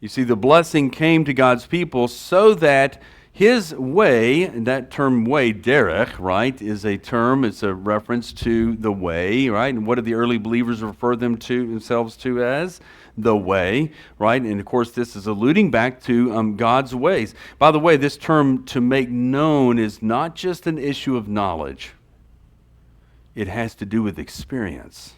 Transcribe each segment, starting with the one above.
You see, the blessing came to God's people so that His way, and that term way, derech, right, is a term, it's a reference to the way, right? And what did the early believers refer themselves to as? The way, right? And of course, this is alluding back to God's ways. By the way, this term to make known is not just an issue of knowledge. It has to do with experience.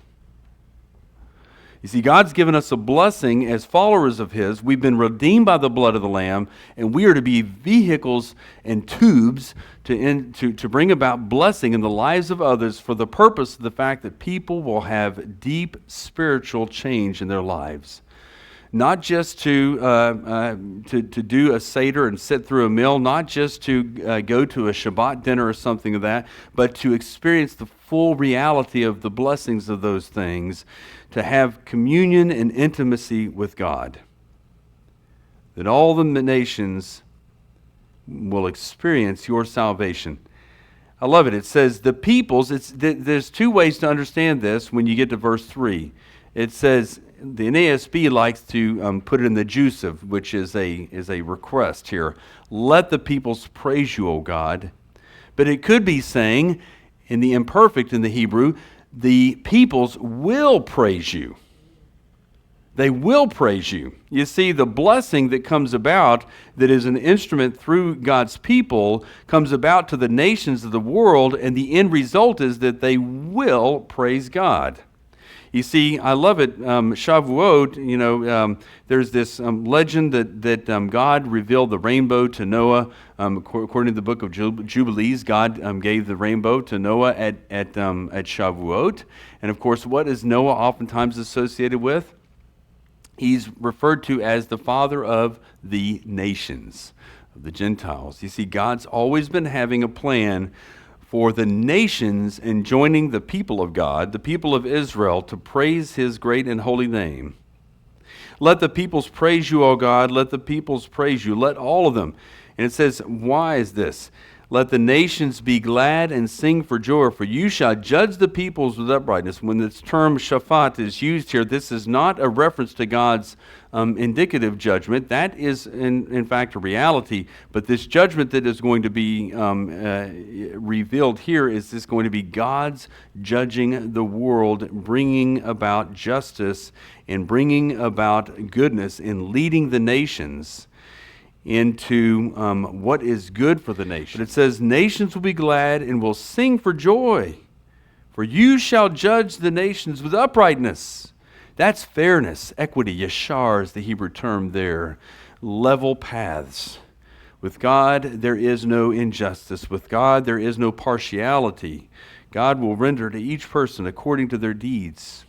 You see, God's given us a blessing as followers of His. We've been redeemed by the blood of the Lamb, and we are to be vehicles and tubes to bring about blessing in the lives of others for the purpose of the fact that people will have deep spiritual change in their lives. Not just to do a Seder and sit through a meal, not just to go to a Shabbat dinner or something of that, but to experience the full reality of the blessings of those things, to have communion and intimacy with God. That all the nations will experience your salvation. I love it. It says the peoples, there's two ways to understand this when you get to verse 3. It says, the NASB likes to put it in the jussive, which is a request here. Let the peoples praise you, O God. But it could be saying, in the imperfect in the Hebrew, the peoples will praise you. They will praise you. You see, the blessing that comes about, that is an instrument through God's people, comes about to the nations of the world, and the end result is that they will praise God. You see, I love it. Shavuot, there's this legend that God revealed the rainbow to Noah. According to the book of Jubilees, God gave the rainbow to Noah at Shavuot. And of course, what is Noah oftentimes associated with? He's referred to as the father of the nations, of the Gentiles. You see, God's always been having a plan for the nations and joining the people of God, the people of Israel, to praise His great and holy name. Let the peoples praise you, O God. Let the peoples praise you. Let all of them. And it says, why is this? Let the nations be glad and sing for joy, for you shall judge the peoples with uprightness. When this term shaphat is used here, this is not a reference to God's indicative judgment. That is, in fact, a reality. But this judgment that is going to be revealed here is this going to be God's judging the world, bringing about justice and bringing about goodness and leading the nations into what is good for the nation. It says, nations will be glad and will sing for joy, for you shall judge the nations with uprightness. That's fairness, equity, yashar is the Hebrew term there, level paths. With God, there is no injustice. With God, there is no partiality. God will render to each person according to their deeds.